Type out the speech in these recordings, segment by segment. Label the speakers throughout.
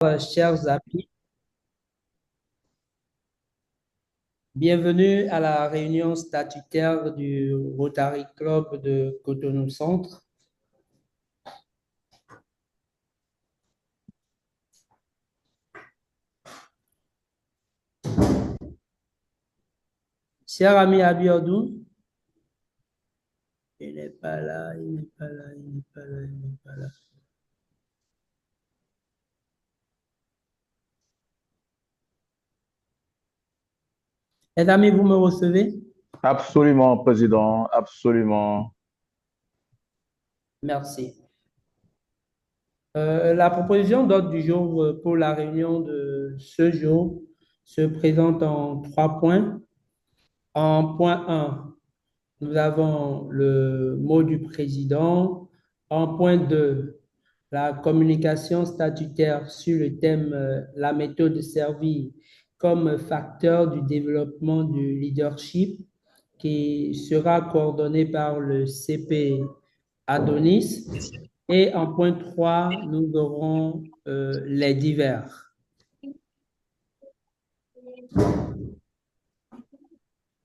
Speaker 1: Chers amis, bienvenue à la réunion statutaire du Rotary Club de Cotonou Centre. Cher ami Abiodou, il n'est pas là, il n'est pas là, il n'est pas là, il n'est pas là. Les amis, vous me recevez?
Speaker 2: Absolument, président, absolument.
Speaker 1: Merci. La proposition d'ordre du jour pour la réunion de ce jour se présente en 3 points. En point 1, nous avons le mot du président. En point 2, la communication statutaire sur le thème la méthode servie comme facteur du développement du leadership qui sera coordonné par le CP Adonis. Et en point 3, nous aurons les divers.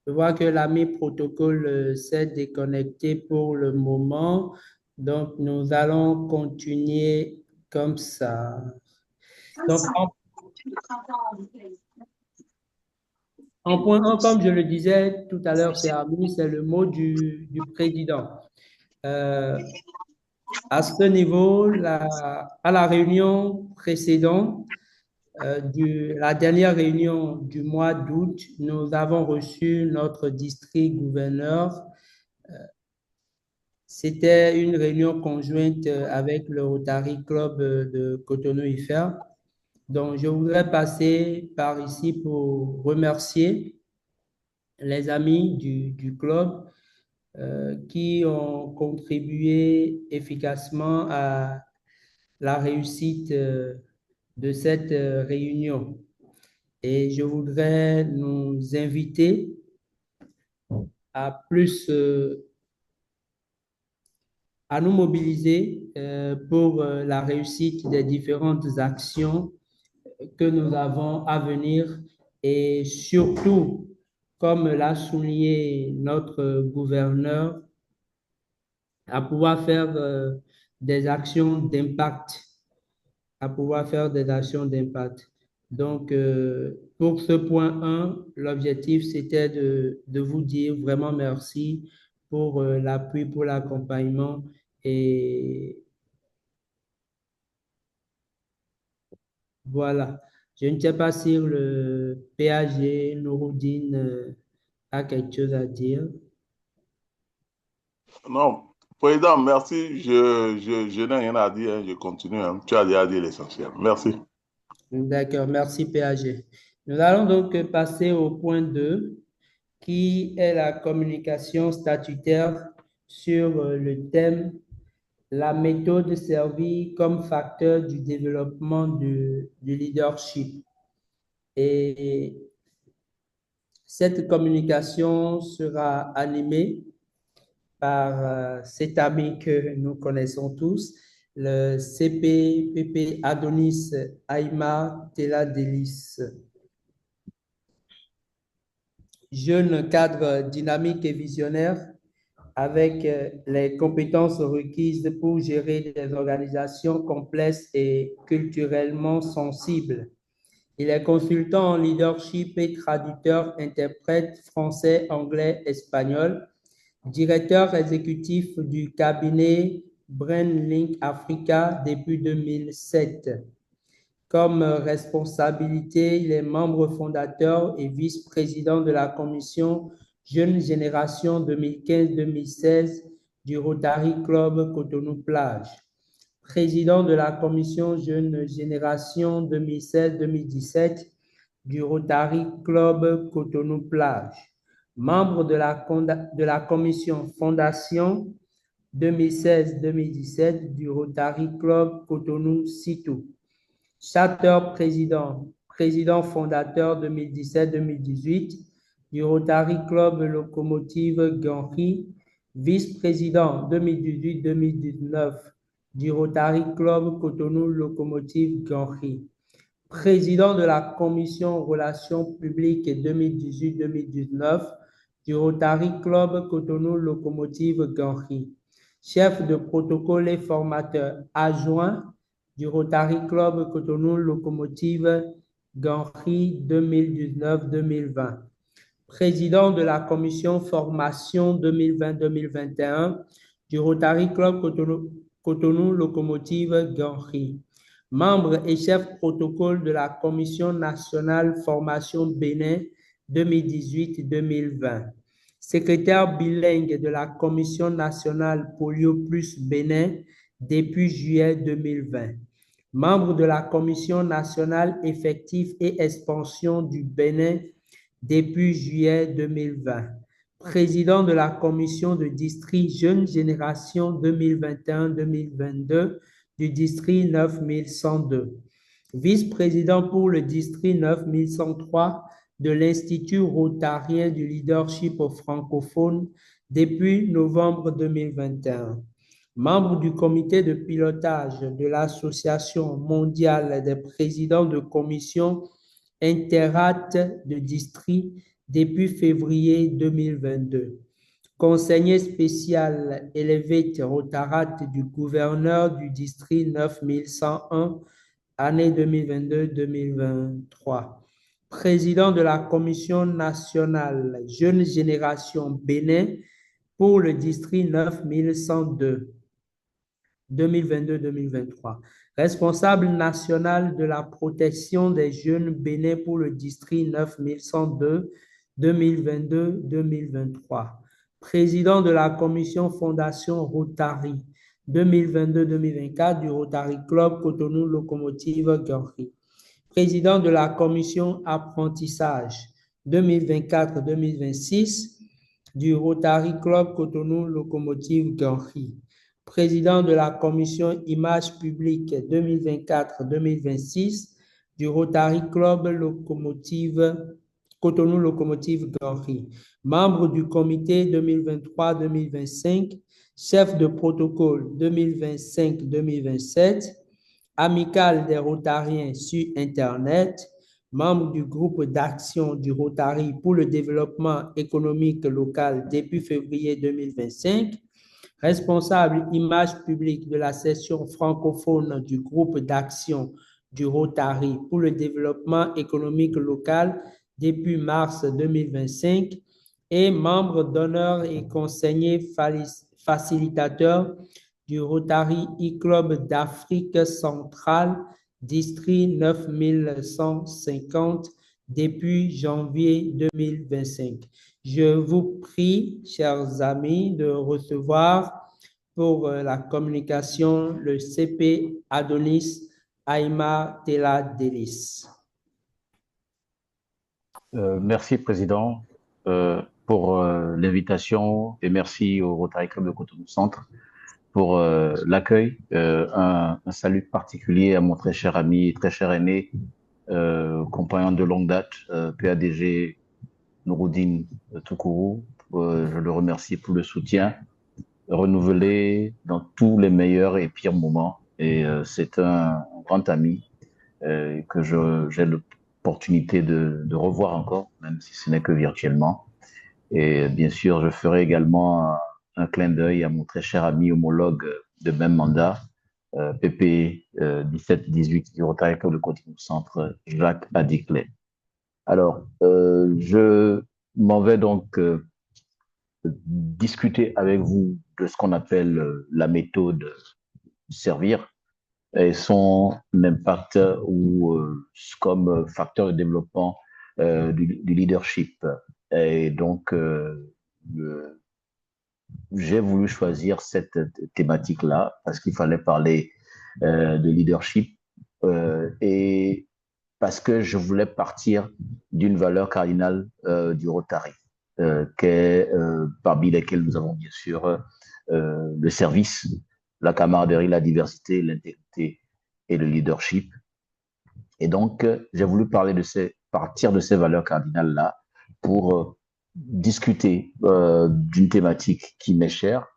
Speaker 1: Je vois que l'ami protocole s'est déconnecté pour le moment, donc nous allons continuer comme ça. Donc, en point 1, comme je le disais tout à l'heure, cher ami, c'est le mot du président. À ce niveau, à la réunion précédente, la dernière réunion du mois d'août, nous avons reçu notre district gouverneur. C'était une réunion conjointe avec le Rotary Club de Cotonou-IFER. Donc, je voudrais passer par ici pour remercier les amis du club qui ont contribué efficacement à la réussite de cette réunion. Et je voudrais nous inviter à plus à nous mobiliser pour la réussite des différentes actions que nous avons à venir et surtout, comme l'a souligné notre gouverneur, à pouvoir faire des actions d'impact, à pouvoir faire des actions d'impact. Donc, pour ce point 1, l'objectif, c'était de vous dire vraiment merci pour l'appui, pour l'accompagnement. Et voilà. Je ne sais pas si le PAG, Nouroudine, a quelque chose à dire.
Speaker 3: Non, président, merci. Je n'ai rien à dire, hein, je continue, hein. Tu as déjà dit l'essentiel. Merci.
Speaker 1: D'accord, merci PAG. Nous allons donc passer au point 2, qui est la communication statutaire sur le thème la méthode servie comme facteur du développement du leadership. Et cette communication sera animée par cet ami que nous connaissons tous, le CPPP Adonis Aïma Teladelis. Jeune cadre dynamique et visionnaire avec les compétences requises pour gérer des organisations complexes et culturellement sensibles. Il est consultant en leadership et traducteur, interprète français, anglais, espagnol, directeur exécutif du cabinet BrainLink Africa depuis 2007. Comme responsabilité, il est membre fondateur et vice-président de la commission Jeune Génération 2015-2016 du Rotary Club Cotonou-Plage, président de la commission Jeune Génération 2016-2017 du Rotary Club Cotonou-Plage, membre de la commission Fondation 2016-2017 du Rotary Club Cotonou-Sitou, Charter président, président fondateur 2017-2018 du Rotary Club Locomotive Ganri, vice-président 2018-2019 du Rotary Club Cotonou Locomotive Ganri, président de la commission relations publiques 2018-2019 du Rotary Club Cotonou Locomotive Ganri, chef de protocole et formateur adjoint du Rotary Club Cotonou Locomotive Ganri 2019-2020, président de la commission formation 2020-2021 du Rotary Club Cotonou Locomotive Ganri, membre et chef protocole de la Commission nationale formation Bénin 2018-2020, secrétaire bilingue de la Commission nationale Polio Plus Bénin depuis juillet 2020, membre de la Commission nationale effectif et expansion du Bénin depuis juillet 2020, président de la commission de district Jeune Génération 2021-2022 du district 9102, vice-président pour le district 9103 de l'Institut rotarien du leadership francophone depuis novembre 2021, membre du comité de pilotage de l'Association mondiale des présidents de commission Interat de district depuis février 2022. Conseiller spécial Elevate Rotarat du gouverneur du district 9101, année 2022-2023. Président de la Commission nationale Jeune Génération Bénin pour le district 9102. 2022-2023. Responsable national de la protection des jeunes bénins pour le district 9102, 2022-2023. Président de la commission Fondation Rotary 2022-2024 du Rotary Club Cotonou Locomotive Ganri. Président de la commission Apprentissage 2024-2026 du Rotary Club Cotonou Locomotive Ganri. Président de la commission Image publique 2024-2026 du Rotary Club Cotonou Locomotive Ganri, membre du comité 2023-2025, chef de protocole 2025-2027, amical des Rotariens sur Internet, membre du groupe d'action du Rotary pour le développement économique local depuis février 2025, responsable image publique de la section francophone du groupe d'action du Rotary pour le développement économique local depuis mars 2025 et membre d'honneur et conseiller facilitateur du Rotary e-Club d'Afrique centrale, district 9150 depuis janvier 2025. Je vous prie, chers amis, de recevoir pour la communication le CP Adonis Aïma Tela Delis.
Speaker 2: Merci, Président, pour l'invitation et merci au Rotary Club de Cotonou Centre pour l'accueil. Un salut particulier à mon très cher ami, très cher aîné, compagnon de longue date, PADG Nouroudine Toukourou. Je le remercie pour le soutien renouvelé dans tous les meilleurs et pires moments. Et c'est un grand ami que j'ai l'opportunité de revoir encore, même si ce n'est que virtuellement. Et bien sûr, je ferai également un clin d'œil à mon très cher ami homologue de même mandat, PP 17-18 du Rotary Club de Cotonou Centre, Jacques Adiclet. Alors, je m'en vais donc discuter avec vous de ce qu'on appelle la méthode servir et son impact ou comme facteur de développement du leadership. Et donc, j'ai voulu choisir cette thématique-là parce qu'il fallait parler de leadership et parce que je voulais partir d'une valeur cardinale du Rotary, parmi lesquelles nous avons bien sûr le service, la camaraderie, la diversité, l'intégrité et le leadership. Et donc, j'ai voulu partir de ces valeurs cardinales-là pour discuter d'une thématique qui m'est chère,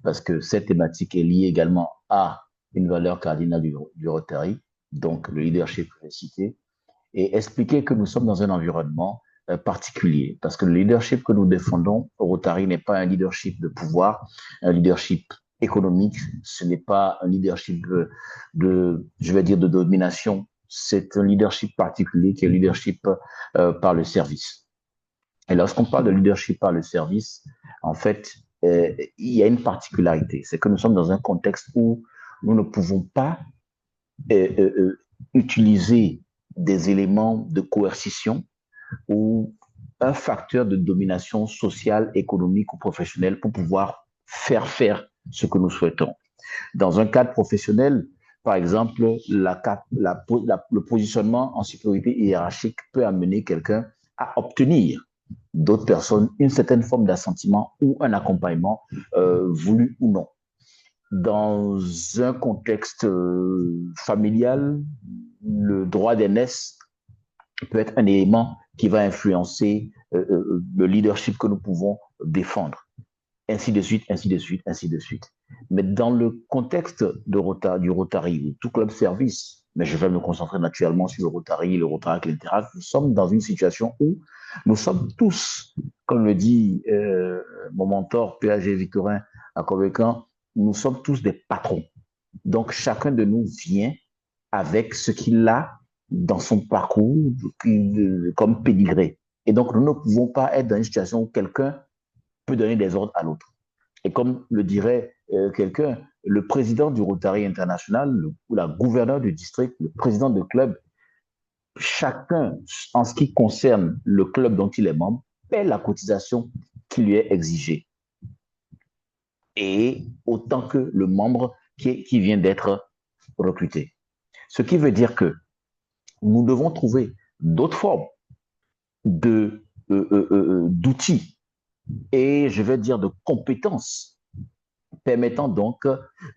Speaker 2: parce que cette thématique est liée également à une valeur cardinale du Rotary, donc le leadership que j'ai cité, et expliquer que nous sommes dans un environnement particulier. Parce que le leadership que nous défendons au Rotary n'est pas un leadership de pouvoir, un leadership économique, ce n'est pas un leadership je vais dire, de domination. C'est un leadership particulier qui est le leadership par le service. Et lorsqu'on parle de leadership par le service, en fait, il y a une particularité. C'est que nous sommes dans un contexte où nous ne pouvons pas utiliser des éléments de coercition ou un facteur de domination sociale, économique ou professionnelle pour pouvoir faire ce que nous souhaitons. Dans un cadre professionnel, par exemple, le positionnement en sécurité hiérarchique peut amener quelqu'un à obtenir d'autres personnes une certaine forme d'assentiment ou un accompagnement voulu ou non. Dans un contexte familial, le droit d'aînesse peut être un élément qui va influencer le leadership que nous pouvons défendre. Ainsi de suite, ainsi de suite, ainsi de suite. Mais dans le contexte du Rotary, tout club service, mais je vais me concentrer naturellement sur le Rotary etc., nous sommes dans une situation où nous sommes tous, comme le dit mon mentor, PAG Victorin à Convaincant, nous sommes tous des patrons. Donc, chacun de nous vient avec ce qu'il a dans son parcours comme pédigré. Et donc, nous ne pouvons pas être dans une situation où quelqu'un peut donner des ordres à l'autre. Et comme le dirait quelqu'un, le président du Rotary International ou la gouverneure du district, le président de club, chacun, en ce qui concerne le club dont il est membre, paie la cotisation qui lui est exigée. Et autant que le membre qui vient d'être recruté. Ce qui veut dire que nous devons trouver d'autres formes d'outils et je vais dire de compétences permettant donc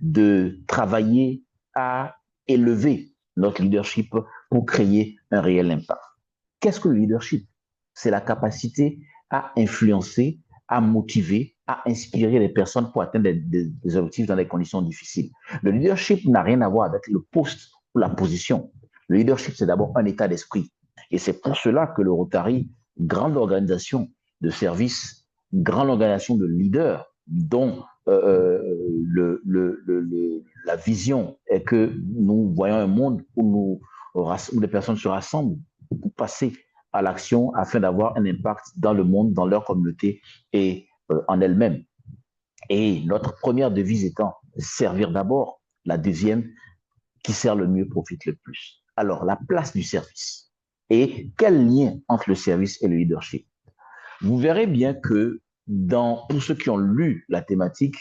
Speaker 2: de travailler à élever notre leadership pour créer un réel impact. Qu'est-ce que le leadership? C'est la capacité à influencer, à motiver, à inspirer les personnes pour atteindre des objectifs dans des conditions difficiles. Le leadership n'a rien à voir avec le poste ou la position. Le leadership, c'est d'abord un état d'esprit. Et c'est pour cela que le Rotary, grande organisation de service, grande organisation de leaders, dont la vision est que nous voyons un monde où les personnes se rassemblent pour passer à l'action afin d'avoir un impact dans le monde, dans leur communauté et en elles-mêmes. Et notre première devise étant servir d'abord, la deuxième, qui sert le mieux profite le plus. Alors, la place du service et quel lien entre le service et le leadership? Vous verrez bien que pour ceux qui ont lu la thématique,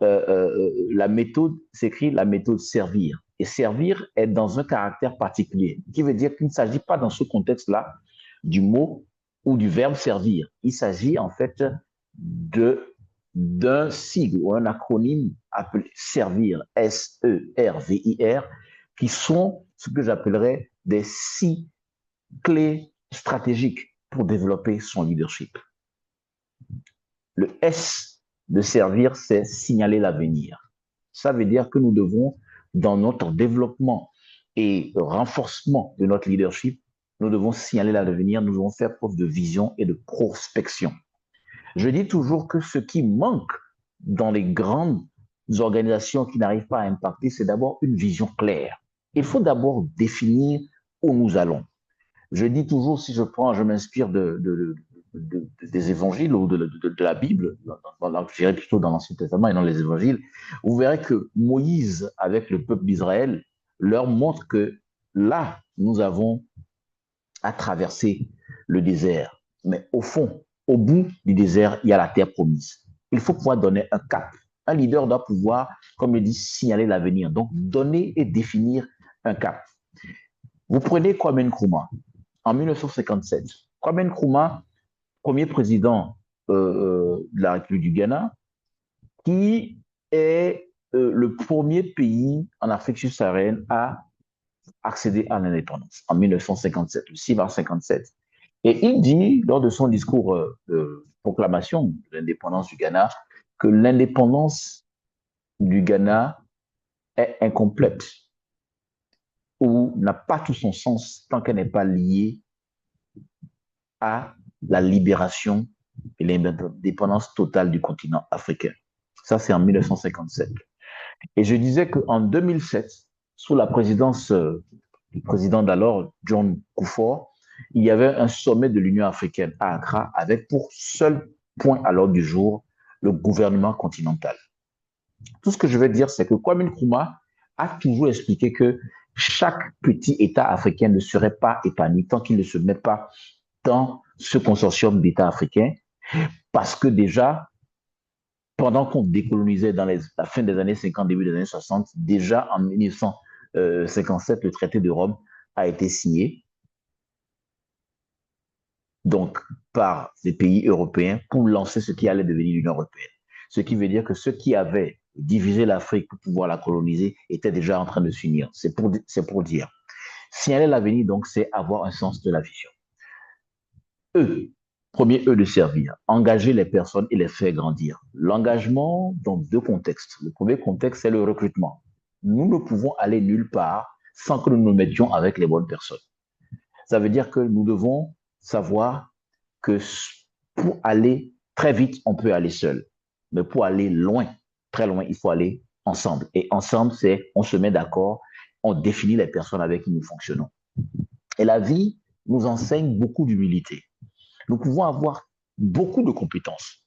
Speaker 2: la méthode s'écrit la méthode servir. Et servir est dans un caractère particulier, qui veut dire qu'il ne s'agit pas dans ce contexte-là du mot ou du verbe servir. Il s'agit en fait d'un sigle ou un acronyme appelé servir, S-E-R-V-I-R, qui sont ce que j'appellerais des 6 clés stratégiques pour développer son leadership. Le S de servir, c'est signaler l'avenir. Ça veut dire que nous devons, dans notre développement et renforcement de notre leadership, nous devons signaler l'avenir, nous devons faire preuve de vision et de prospection. Je dis toujours que ce qui manque dans les grandes organisations qui n'arrivent pas à impacter, c'est d'abord une vision claire. Il faut d'abord définir où nous allons. Je dis toujours, si je m'inspire des évangiles ou de la Bible, je dirais plutôt dans l'Ancien Testament et dans les évangiles, vous verrez que Moïse, avec le peuple d'Israël, leur montre que là, nous avons à traverser le désert. Mais au fond, au bout du désert, il y a la terre promise. Il faut pouvoir donner un cap. Un leader doit pouvoir, comme il dit, signaler l'avenir. Donc, donner et définir un cap. Vous prenez Kwame Nkrumah. En 1957, Kwame Nkrumah, premier président de la République du Ghana, qui est le premier pays en Afrique subsaharienne à accéder à l'indépendance en 1957, le 6 mars 57. Et il dit, lors de son discours de proclamation de l'indépendance du Ghana, que l'indépendance du Ghana est incomplète ou n'a pas tout son sens tant qu'elle n'est pas liée à la libération et l'indépendance totale du continent africain. Ça, c'est en 1957. Et je disais qu'en 2007, sous la présidence du président d'alors, John Kufuor, il y avait un sommet de l'Union africaine à Accra avec pour seul point à l'ordre du jour le gouvernement continental. Tout ce que je veux dire, c'est que Kwame Nkrumah a toujours expliqué que chaque petit État africain ne serait pas épanoui tant qu'il ne se met pas dans ce consortium d'États africains, parce que déjà, pendant qu'on décolonisait dans la fin des années 50, début des années 60, déjà en 1957, le traité de Rome a été signé, donc par les pays européens, pour lancer ce qui allait devenir l'Union européenne. Ce qui veut dire que ceux qui avaient divisé l'Afrique pour pouvoir la coloniser étaient déjà en train de s'unir. C'est pour dire. Signaler l'avenir, donc, c'est avoir un sens de la vision. Premier E de servir, engager les personnes et les faire grandir. L'engagement dans deux contextes. Le premier contexte, c'est le recrutement. Nous ne pouvons aller nulle part sans que nous nous mettions avec les bonnes personnes. Ça veut dire que nous devons savoir que pour aller très vite, on peut aller seul. Mais pour aller loin, très loin, il faut aller ensemble. Et ensemble, c'est on se met d'accord, on définit les personnes avec qui nous fonctionnons. Et la vie nous enseigne beaucoup d'humilité. Nous pouvons avoir beaucoup de compétences.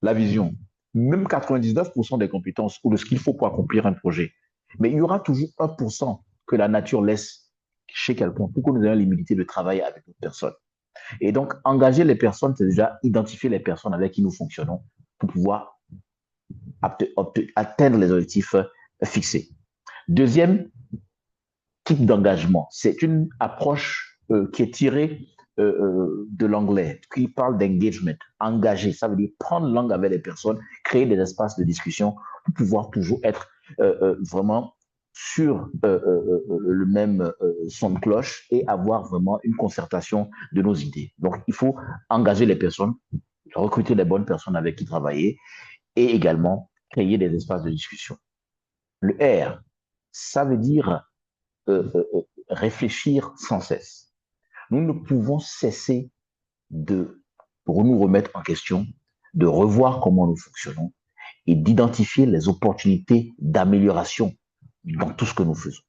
Speaker 2: La vision, même 99% des compétences ou de ce qu'il faut pour accomplir un projet. Mais il y aura toujours 1% que la nature laisse chez quelqu'un pour que nous ayons l'humilité de travailler avec d'autres personnes. Et donc, engager les personnes, c'est déjà identifier les personnes avec qui nous fonctionnons pour pouvoir atteindre les objectifs fixés. Deuxième type d'engagement, c'est une approche qui est tirée de l'anglais, qui parle d'engagement, engager, ça veut dire prendre langue avec les personnes, créer des espaces de discussion pour pouvoir toujours être vraiment sur le même son de cloche et avoir vraiment une concertation de nos idées. Donc, il faut engager les personnes, recruter les bonnes personnes avec qui travailler et également créer des espaces de discussion. Le R, ça veut dire réfléchir sans cesse. Nous ne pouvons cesser de nous remettre en question, de revoir comment nous fonctionnons et d'identifier les opportunités d'amélioration dans tout ce que nous faisons.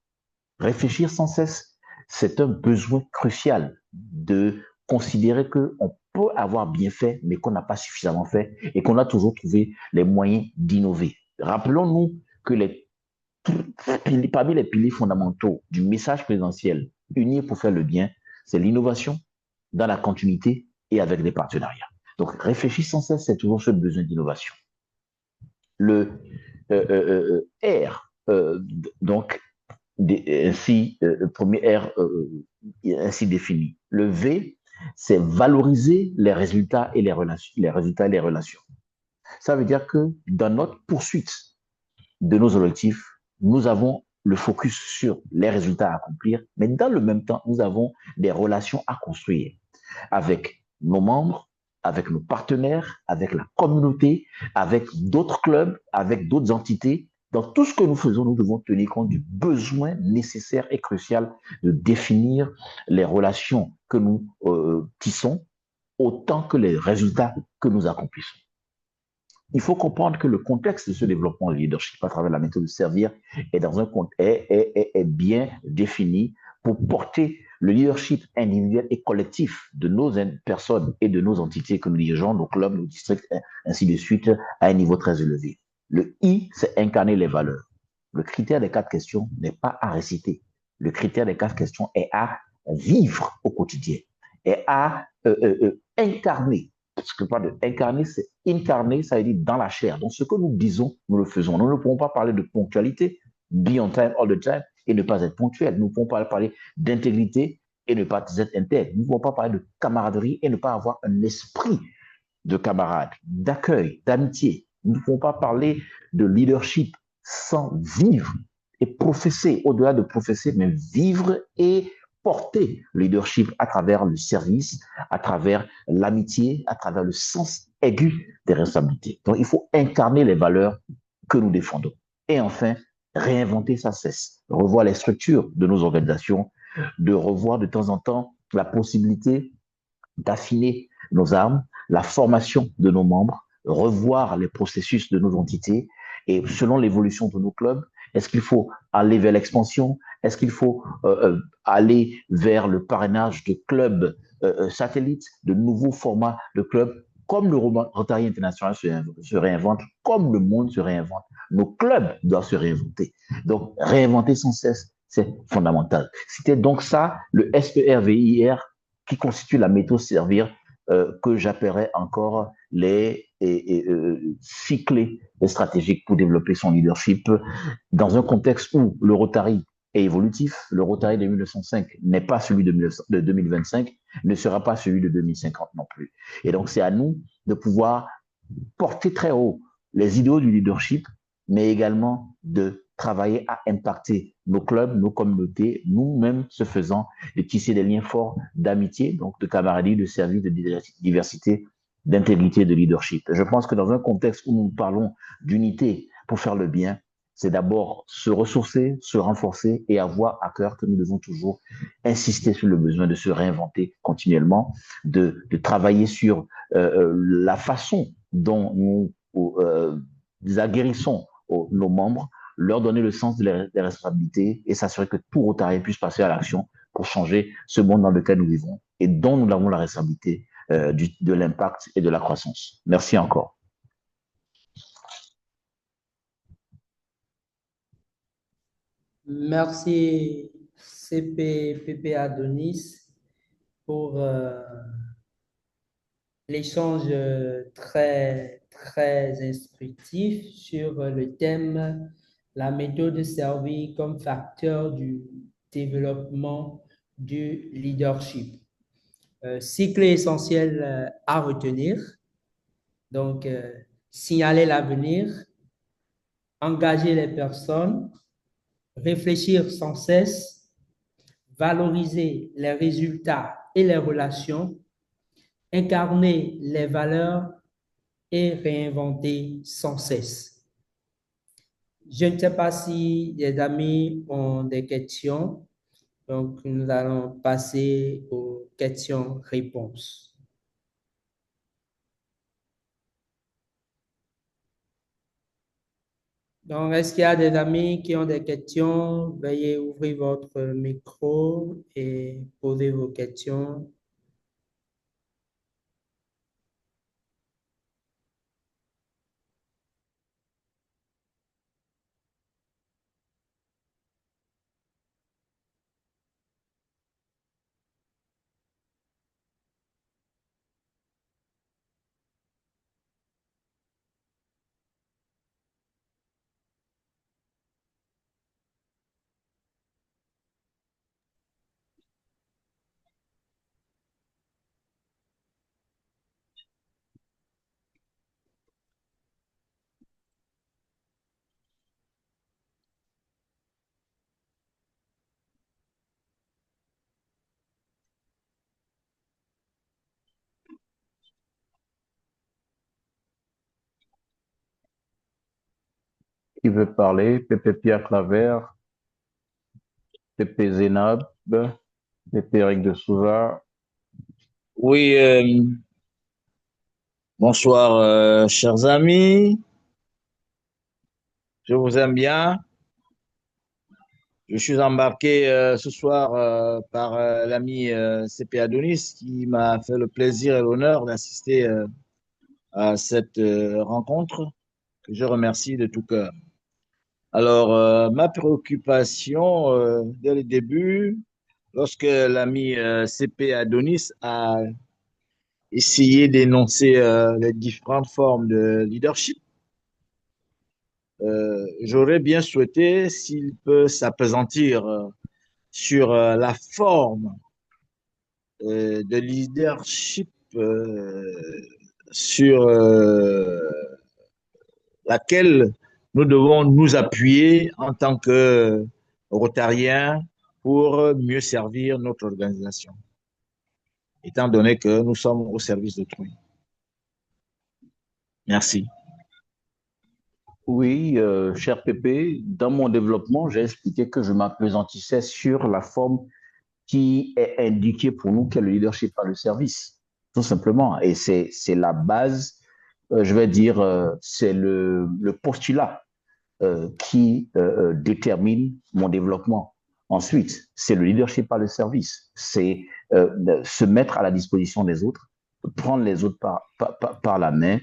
Speaker 2: Réfléchir sans cesse, c'est un besoin crucial de considérer qu'on peut avoir bien fait, mais qu'on n'a pas suffisamment fait et qu'on a toujours trouvé les moyens d'innover. Rappelons-nous que parmi les piliers fondamentaux du message présidentiel Unir pour faire le bien, c'est l'innovation dans la continuité et avec des partenariats. Donc, réfléchir sans cesse, c'est toujours ce besoin d'innovation. Le R, donc, ainsi, le premier R ainsi défini. Le V, c'est valoriser les résultats et les relations. Ça veut dire que dans notre poursuite de nos objectifs, nous avons le focus sur les résultats à accomplir, mais dans le même temps, nous avons des relations à construire avec nos membres, avec nos partenaires, avec la communauté, avec d'autres clubs, avec d'autres entités. Dans tout ce que nous faisons, nous devons tenir compte du besoin nécessaire et crucial de définir les relations que nous tissons autant que les résultats que nous accomplissons. Il faut comprendre que le contexte de ce développement leadership à travers la méthode de servir est dans un est bien défini pour porter le leadership individuel et collectif de nos personnes et de nos entités que nous dirigeons, nos clubs, nos districts, ainsi de suite, à un niveau très élevé. Le I, c'est incarner les valeurs. Le critère des 4 questions n'est pas à réciter. Le critère des 4 questions est à vivre au quotidien, est à incarner. Ce que parle d'incarner, c'est incarner, ça veut dire dans la chair. Donc, ce que nous disons, nous le faisons. Nous ne pouvons pas parler de ponctualité, be on time all the time, et ne pas être ponctuel. Nous ne pouvons pas parler d'intégrité et ne pas être intègre. Nous ne pouvons pas parler de camaraderie et ne pas avoir un esprit de camarade, d'accueil, d'amitié. Nous ne pouvons pas parler de leadership sans vivre et professer, au-delà de professer, mais vivre et porter le leadership à travers le service, à travers l'amitié, à travers le sens aigu des responsabilités. Donc, il faut incarner les valeurs que nous défendons. Et enfin, réinventer sans cesse, revoir les structures de nos organisations, de revoir de temps en temps la possibilité d'affiner nos armes, la formation de nos membres, revoir les processus de nos entités et selon l'évolution de nos clubs, est-ce qu'il faut aller vers l'expansion? Est-ce qu'il faut aller vers le parrainage de clubs satellites, de nouveaux formats de clubs? Comme le Rotary International se réinvente, comme le monde se réinvente, nos clubs doivent se réinventer. Donc, réinventer sans cesse, c'est fondamental. C'était donc ça, le SPRVIR, qui constitue la méthode servir que j'appellerais encore les cyclés stratégiques pour développer son leadership dans un contexte où le Rotary est évolutif. Le Rotary de 1905 n'est pas celui de 2025, ne sera pas celui de 2050 non plus. Et donc, c'est à nous de pouvoir porter très haut les idéaux du leadership, mais également de travailler à impacter nos clubs, nos communautés, nous-mêmes, ce faisant, de tisser des liens forts d'amitié, donc de camaraderie, de service, de diversité, d'intégrité, de leadership. Je pense que dans un contexte où nous parlons d'unité pour faire le bien, c'est d'abord se ressourcer, se renforcer et avoir à cœur que nous devons toujours insister sur le besoin de se réinventer continuellement, de travailler sur la façon dont nous aguerrissons nos membres, leur donner le sens des responsabilités et s'assurer que tout Rotary puisse passer à l'action pour changer ce monde dans lequel nous vivons et dont nous avons la responsabilité de l'impact et de la croissance. Merci encore.
Speaker 1: Merci CPPP Adonis pour l'échange très instructif sur le thème la méthode servie comme facteur du développement du leadership. Cycle essentiel à retenir. Donc, signaler l'avenir, engager les personnes, réfléchir sans cesse, valoriser les résultats et les relations, incarner les valeurs et réinventer sans cesse. Je ne sais pas si les amis ont des questions, donc nous allons passer aux questions-réponses. Donc, est-ce qu'il y a des amis qui ont des questions? Veuillez ouvrir votre micro et poser vos questions.
Speaker 2: Qui veut parler? Pépé Pierre Claver, Pépé Zénab, Pépé Eric de Souza.
Speaker 4: Oui, bonsoir, chers amis. Je vous aime bien. Je suis embarqué ce soir par l'ami CP Adonis qui m'a fait le plaisir et l'honneur d'assister à cette rencontre que je remercie de tout cœur. Alors, ma préoccupation dès le début, lorsque l'ami CP Adonis a essayé d'énoncer les différentes formes de leadership, j'aurais bien souhaité s'il peut s'appesantir sur la forme de leadership sur laquelle nous devons nous appuyer en tant que Rotariens pour mieux servir notre organisation, étant donné que nous sommes au service d'autrui. Merci.
Speaker 2: Oui, cher Pépé, dans mon développement, j'ai expliqué que je m'appesantissais sur la forme qui est indiquée pour nous, qu'est le leadership par le service, tout simplement. Et c'est la base, je vais dire, c'est le postulat qui détermine mon développement. Ensuite, c'est le leadership par le service. C'est se mettre à la disposition des autres, prendre les autres par la main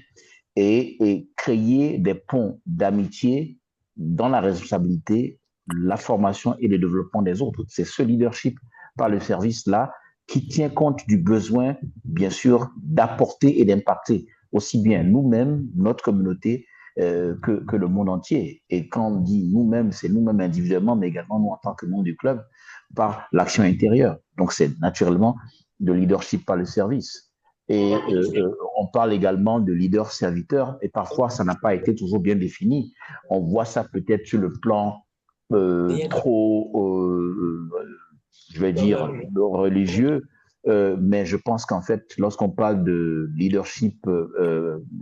Speaker 2: et créer des ponts d'amitié dans la responsabilité, la formation et le développement des autres. C'est ce leadership par le service-là qui tient compte du besoin, bien sûr, d'apporter et d'impacter aussi bien nous-mêmes, notre communauté, que le monde entier. Et quand on dit nous-mêmes, c'est nous-mêmes individuellement, mais également nous en tant que membre du club, par l'action intérieure. Donc c'est naturellement de leadership par le service. Et on parle également de leader-serviteur, et parfois ça n'a pas été toujours bien défini. On voit ça peut-être sur le plan trop, je vais dire, religieux, mais je pense qu'en fait, lorsqu'on parle de leadership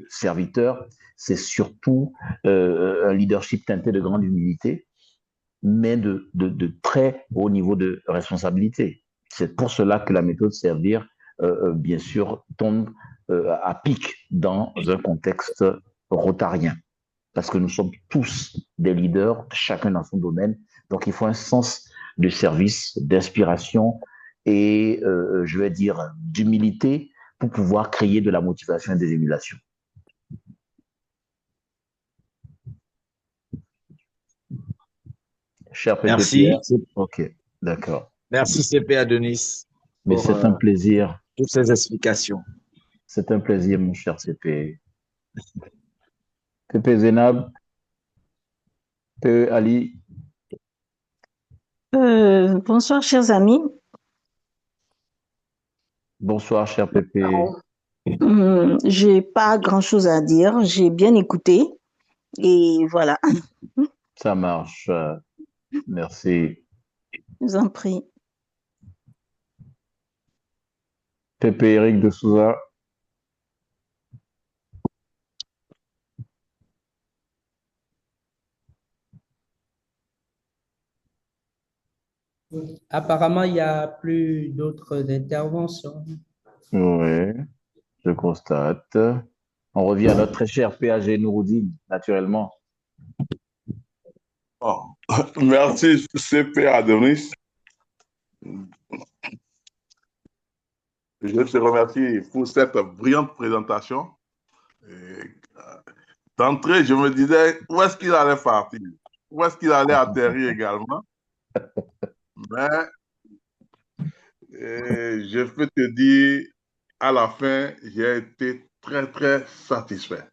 Speaker 2: serviteur, c'est surtout un leadership teinté de grande humilité, mais de très haut niveau de responsabilité. C'est pour cela que la méthode servir, bien sûr, tombe à pic dans un contexte rotarien, parce que nous sommes tous des leaders, chacun dans son domaine. Donc, il faut un sens de service, d'inspiration et, je vais dire, d'humilité pour pouvoir créer de la motivation et de l'émulation. Cher Pépé
Speaker 4: Merci.
Speaker 2: Pierre. Ok, d'accord.
Speaker 4: Merci CP Adonis
Speaker 2: Mais
Speaker 4: pour
Speaker 2: c'est un plaisir.
Speaker 4: toutes ces explications.
Speaker 2: C'est un plaisir, mon cher CP. Pépé Zénab, Pépé Ali.
Speaker 5: Bonsoir, chers amis.
Speaker 2: Bonsoir, cher Pépé.
Speaker 5: J'ai pas grand-chose à dire. J'ai bien écouté et voilà.
Speaker 2: Ça marche. Merci.
Speaker 5: Je vous en prie.
Speaker 2: Pépé Eric de Souza.
Speaker 1: Apparemment, il n'y a plus d'autres interventions.
Speaker 2: Oui, je constate. On revient à notre très cher PAG Nouroudine, naturellement.
Speaker 3: Oh. Merci, CP Adonis. Je te remercie pour cette brillante présentation. D'entrée, je me disais où est-ce qu'il allait partir, où est-ce qu'il allait atterrir également. Mais je peux te dire, à la fin, j'ai été très, très satisfait.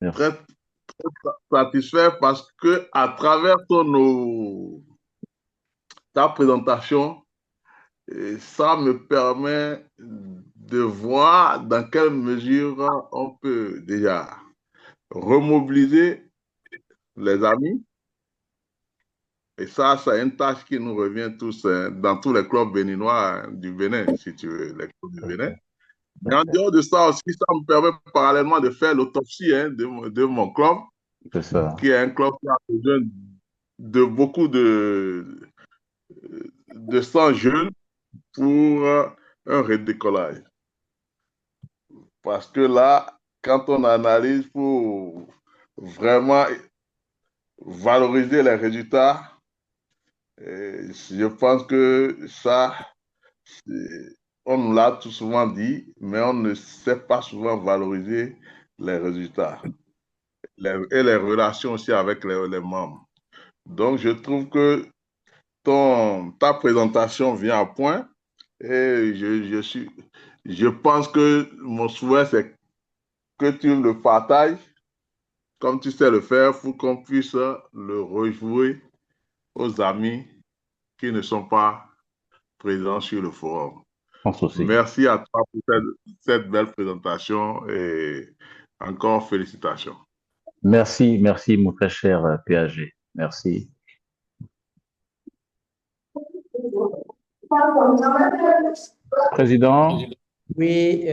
Speaker 2: Merci.
Speaker 3: Très, très satisfait parce que à travers ta présentation, ça me permet de voir dans quelle mesure on peut déjà remobiliser les amis. Et ça, c'est une tâche qui nous revient tous dans tous les clubs béninois du Bénin, si tu veux, les clubs du Bénin. Mais en dehors de ça aussi, ça me permet parallèlement de faire l'autopsie de mon club, qui est un club qui a besoin de beaucoup de 100 jeunes pour un redécollage. Parce que là, quand on analyse pour vraiment valoriser les résultats, je pense que ça, on nous l'a tout souvent dit, mais on ne sait pas souvent valoriser les résultats et les relations aussi avec les membres. Donc, je trouve que ta présentation vient à point et je pense que mon souhait, c'est que tu le partages comme tu sais le faire pour qu'on puisse le rejouer aux amis qui ne sont pas présents sur le forum. Merci à toi pour cette belle présentation et encore félicitations.
Speaker 2: Merci, merci mon très cher PAG. Merci. Président.
Speaker 1: Oui,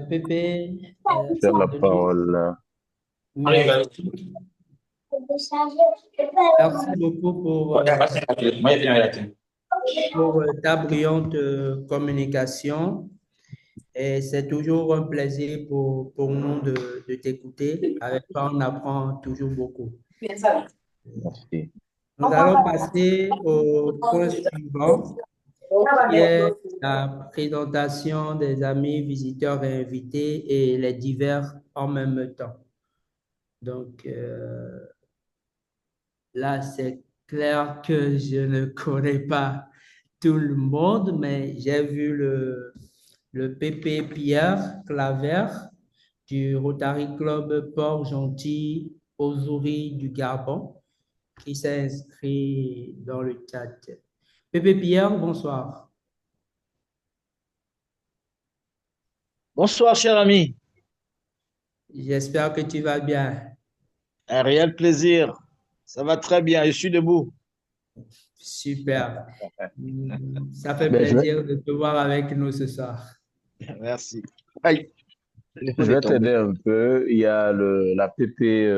Speaker 1: Pépé.
Speaker 2: Tu as la parole.
Speaker 1: Merci. Merci beaucoup pour ta brillante communication. Et c'est toujours un plaisir pour nous de t'écouter. Avec toi, on apprend toujours beaucoup.
Speaker 2: Merci.
Speaker 1: Nous allons passer au point suivant, qui est la présentation des amis, visiteurs et invités et les divers en même temps. Donc, là, c'est clair que je ne connais pas tout le monde, mais j'ai vu le PP Pierre Claver du Rotary Club Port-Gentil, Ozuri du Gabon, qui s'est inscrit dans le chat. PP Pierre, bonsoir.
Speaker 4: Bonsoir, cher ami.
Speaker 1: J'espère que tu vas bien.
Speaker 4: Un réel plaisir. Ça va très bien. Je suis debout.
Speaker 1: Super. Ça fait
Speaker 2: Ben,
Speaker 1: plaisir de te voir avec nous ce soir.
Speaker 4: Merci. Aïe.
Speaker 2: je vais t'aider un peu. Il y a la PP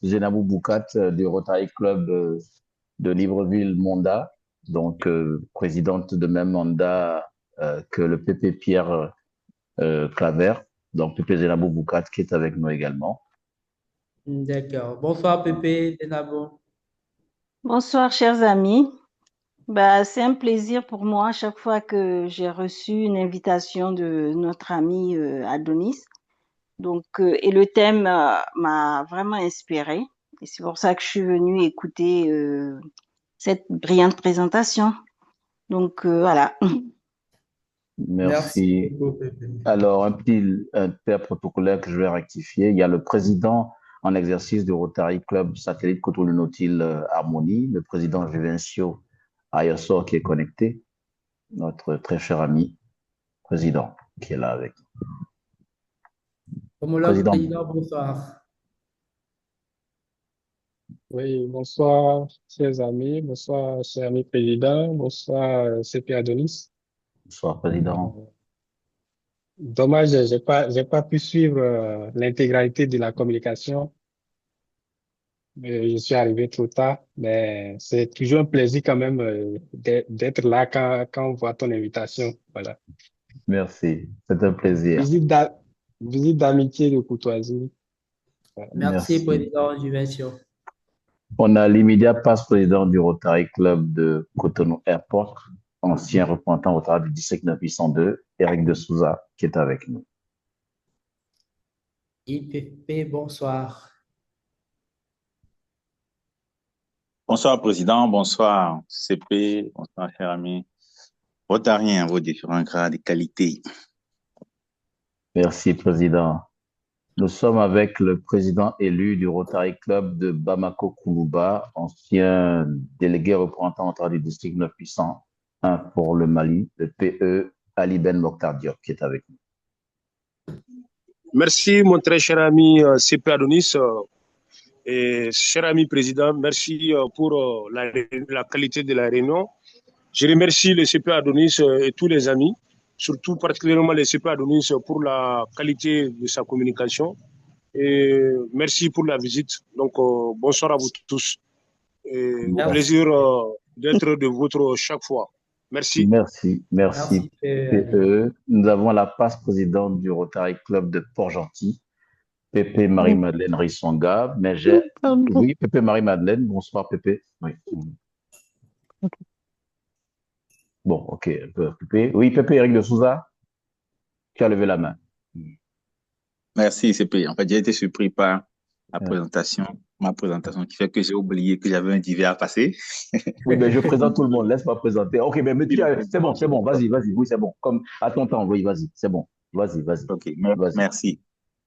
Speaker 2: Zenabou Boukat du Rotary Club de Libreville-Monda, donc présidente de même mandat que le PP Pierre Claver, donc PP Zenabou Boukat qui est avec nous également.
Speaker 1: D'accord. Bonsoir, Pépé Denabo.
Speaker 5: Bonsoir, chers amis. Bah, c'est un plaisir pour moi à chaque fois que j'ai reçu une invitation de notre ami Adonis. Donc, et le thème m'a vraiment inspiré. Et c'est pour ça que je suis venue écouter cette brillante présentation. Donc, voilà.
Speaker 1: Merci
Speaker 2: Merci.
Speaker 1: beaucoup, Pépé.
Speaker 2: Alors, un petit fait protocolaire que je vais rectifier. Il y a le président en exercice du Rotary Club Satellite Cotonou-Nautil Harmonie, le président Juvencio Ayassor qui est connecté, notre très cher ami président qui est là avec nous.
Speaker 1: Homologue
Speaker 2: Président,
Speaker 1: président, bonsoir.
Speaker 6: Oui, bonsoir, chers amis, bonsoir, cher ami président, bonsoir, CP Adonis.
Speaker 2: bonsoir président.
Speaker 6: Dommage, j'ai pas pu suivre l'intégralité de la communication. Je suis arrivé trop tard, mais c'est toujours un plaisir quand même d'être là quand on voit ton invitation. Voilà.
Speaker 2: Merci, c'est un plaisir.
Speaker 6: Visite d'amitié, de courtoisie. Voilà.
Speaker 1: Merci,
Speaker 2: Merci.
Speaker 1: président Juvencio.
Speaker 2: On a l'immédiat passe-président du Rotary Club de Cotonou Airport, ancien représentant Rotary du district 902, Eric de Souza, qui est avec nous.
Speaker 1: IPP, bonsoir.
Speaker 7: Bonsoir, Président. Bonsoir, CP. Bonsoir, cher ami. Rotariens, vos différents grades et qualités.
Speaker 2: Merci, Président. Nous sommes avec le président élu du Rotary Club de Bamako-Koulouba, ancien délégué représentant au du district 901 pour le Mali, le PE Ali Ben Mokhtar Diop, qui est avec nous.
Speaker 8: Merci, mon très cher ami CP Adonis. Et cher ami président, merci pour la qualité de la réunion. Je remercie le CP Adonis et tous les amis, surtout particulièrement le CP Adonis pour la qualité de sa communication. Et merci pour la visite. Donc, bonsoir à vous tous. Et au plaisir d'être de votre chaque fois. Merci.
Speaker 2: Merci,
Speaker 1: Merci,
Speaker 2: PE. Nous avons la passe-présidente du Rotary Club de Port-Gentil, Pépé Marie-Madeleine Rissonga, mais j'ai... Oui, Pépé Marie-Madeleine, bonsoir Pépé. Oui. Bon, ok, un peu occupé. Oui, Pépé Eric de Souza, tu as levé la main.
Speaker 7: Merci, CP. En fait, j'ai été surpris par ma présentation qui fait que j'ai oublié que j'avais un divers à passer.
Speaker 2: Oui, mais je présente tout le monde, laisse-moi présenter. Ok, mais c'est bon, vas-y, oui, c'est bon. Comme à ton temps, oui, vas-y, c'est bon. Vas-y.
Speaker 7: Ok, merci.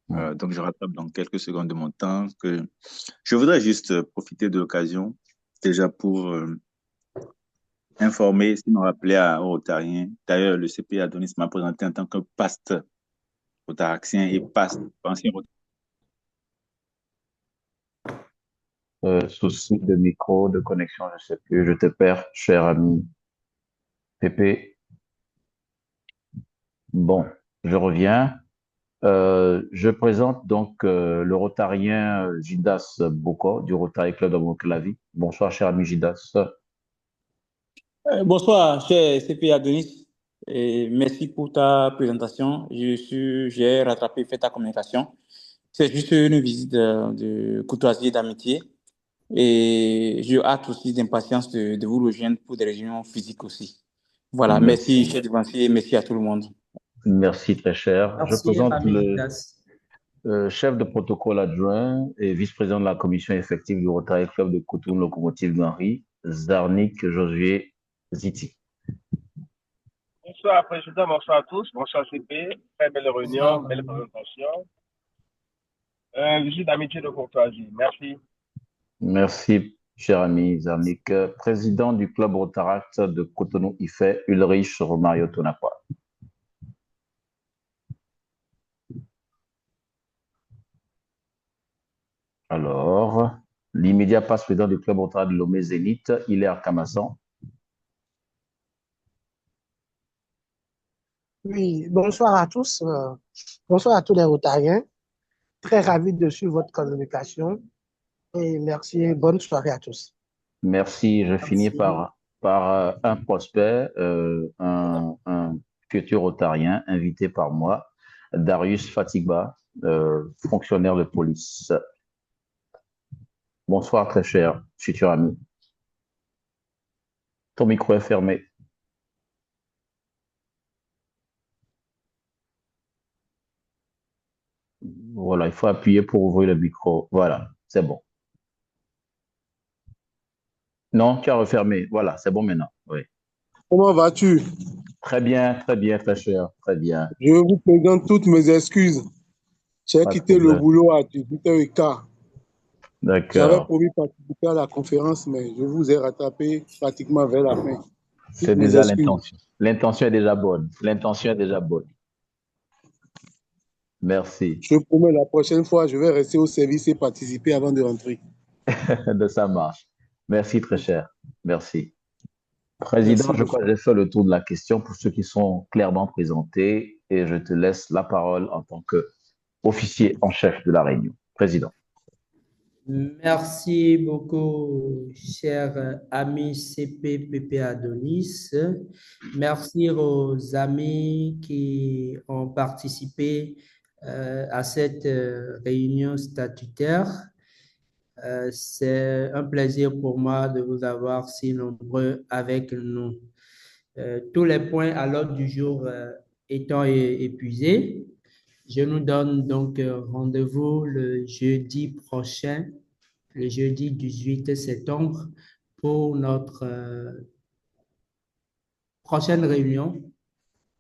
Speaker 7: Donc, je rattrape dans quelques secondes de mon temps que je voudrais juste profiter de l'occasion déjà pour informer, sinon rappeler aux Rotariens. D'ailleurs, le CP Adonis m'a présenté en tant que pasteur rotaracien et ancien
Speaker 2: souci de micro, de connexion, je sais plus, je te perds, cher ami Pépé. Bon, je reviens. Je présente donc le Rotarien Gidas Boko du Rotary Club de Monclavi. Bonsoir, cher ami Gidas.
Speaker 9: Bonsoir, cher CP Adonis. Et merci pour ta présentation. J'ai rattrapé, fait ta communication. C'est juste une visite de courtoisie et d'amitié. Et je hâte aussi d'impatience de vous rejoindre pour des réunions physiques aussi. Voilà, merci, cher devancier, merci à tout le monde.
Speaker 2: Merci, très cher. Je
Speaker 1: Merci,
Speaker 2: présente
Speaker 1: ami
Speaker 2: le
Speaker 1: Gidas.
Speaker 2: chef de protocole adjoint et vice-président de la commission effective du Rotary Club de Cotonou Locomotive d'Henri, Zarnik Josué Ziti.
Speaker 8: Bonsoir, Président. Bonsoir à tous. Bonsoir, CP. Très belle réunion,
Speaker 1: Bonsoir.
Speaker 8: belle présentation. Visite d'amitié de courtoisie. Merci.
Speaker 2: Merci, cher ami Zarnik. Président du club Rotaract de Cotonou Ifé, Ulrich Romario Tonapa. Alors, l'immédiat passe-président du club Rotaract de Lomé Zénith, Hilaire Kamassan.
Speaker 10: Oui, bonsoir à tous. Bonsoir à tous les Rotariens. Très ravi de suivre votre communication. Et merci et bonne soirée à tous.
Speaker 2: Merci. Je finis par un prospect, un futur rotarien invité par moi, Darius Fatigba, fonctionnaire de police. Bonsoir, très cher futur ami. Ton micro est fermé. Voilà, il faut appuyer pour ouvrir le micro. Voilà, c'est bon. Non, tu as refermé. Voilà, c'est bon maintenant. Oui.
Speaker 11: Comment vas-tu?
Speaker 2: Très bien, très cher. Très bien.
Speaker 11: Je vous présente toutes mes excuses. J'ai
Speaker 2: Pas de
Speaker 11: quitté le
Speaker 2: problème.
Speaker 11: boulot à 18h15. J'avais
Speaker 2: D'accord.
Speaker 11: promis participer à la conférence, mais je vous ai rattrapé pratiquement vers la fin.
Speaker 2: C'est
Speaker 11: Toutes mes
Speaker 2: déjà
Speaker 11: excuses.
Speaker 2: l'intention. L'intention est déjà bonne. L'intention est déjà bonne. Merci.
Speaker 11: Je promets, la prochaine fois, je vais rester au service et participer avant de rentrer.
Speaker 2: De ça marche. Merci, très cher. Merci. Président,
Speaker 11: Merci
Speaker 2: je
Speaker 11: beaucoup.
Speaker 2: crois que j'ai fait le tour de la question pour ceux qui sont clairement présentés et je te laisse la parole en tant qu'officier en chef de la Réunion. Président.
Speaker 1: Merci beaucoup, cher ami CPPP Adonis. Merci aux amis qui ont participé à cette réunion statutaire. C'est un plaisir pour moi de vous avoir si nombreux avec nous. Tous les points à l'ordre du jour étant épuisés, je nous donne donc rendez-vous le jeudi prochain, le jeudi 18 septembre, pour notre prochaine réunion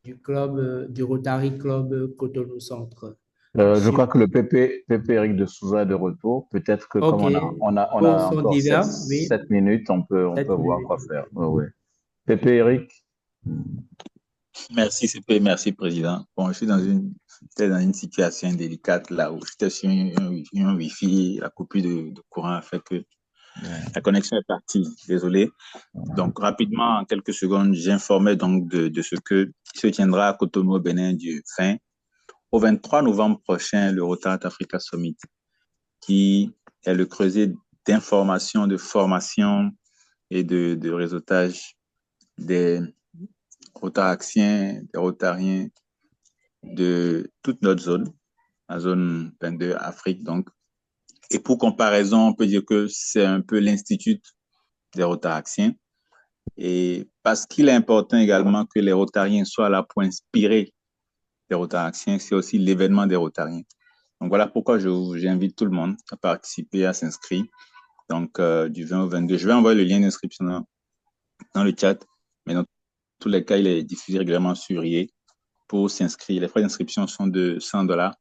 Speaker 1: du club, du Rotary Club Cotonou Centre.
Speaker 2: Je crois que le PP Eric de Souza est de retour. Peut-être que comme on a
Speaker 1: Pour son
Speaker 2: encore
Speaker 1: divers,
Speaker 2: 7 minutes, on peut voir quoi faire. Oui. PP Eric.
Speaker 7: Merci CP, merci Président. Bon, j'étais dans une situation délicate là où j'étais sur un Wi-Fi, la coupure de courant a fait que la connexion est partie. Désolé. Donc rapidement, en quelques secondes, j'informais donc de ce que se tiendra à Cotonou au Bénin du 20 au 23 novembre prochain, le Rotary Africa Summit, qui est le creuset d'information, de formation et de réseautage des rotaraciens, des rotariens de toute notre zone, la zone 22 Afrique donc. Et pour comparaison, on peut dire que c'est un peu l'institut des rotaraciens. Et parce qu'il est important également que les rotariens soient là pour inspirer les rotaraciens, c'est aussi l'événement des rotariens. Donc voilà pourquoi j'invite tout le monde à participer, à s'inscrire. Donc du 20 au 22, je vais envoyer le lien d'inscription dans le chat, mais dans tous les cas, il est diffusé régulièrement sur IE pour s'inscrire. Les frais d'inscription sont de $100,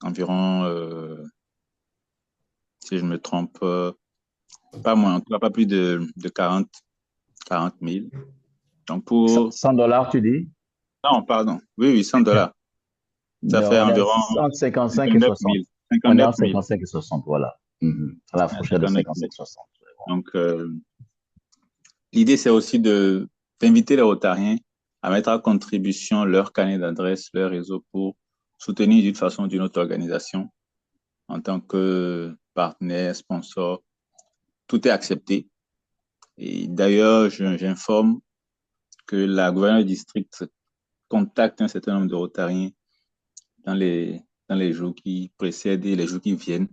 Speaker 7: environ, si je me trompe, pas moins, en tout cas pas plus de 40 000. Donc pour
Speaker 2: $100, tu dis?
Speaker 7: Non, pardon. Oui, $100. Ça fait environ
Speaker 2: entre 55 et 60.
Speaker 7: 59 000.
Speaker 2: On est entre 55 et 60, voilà. À la fourchette de 55 et 60.
Speaker 7: Donc, l'idée, c'est aussi d'inviter les Rotariens à mettre à contribution leur carnet d'adresse, leur réseau pour soutenir d'une façon ou d'une autre organisation en tant que partenaire, sponsor. Tout est accepté. Et d'ailleurs, j'informe que la gouverneure du district contacte un certain nombre de Rotariens dans les jours qui précèdent et les jours qui viennent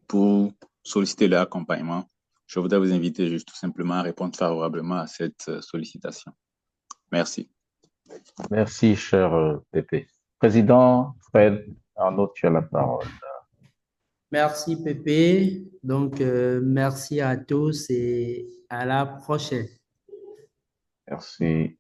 Speaker 7: pour solliciter leur accompagnement. Je voudrais vous inviter juste tout simplement à répondre favorablement à cette sollicitation. Merci.
Speaker 2: Merci, cher Pépé. Président Fred Arnaud, tu as la parole.
Speaker 1: Merci, Pépé. Donc, merci à tous et à la prochaine.
Speaker 2: Merci.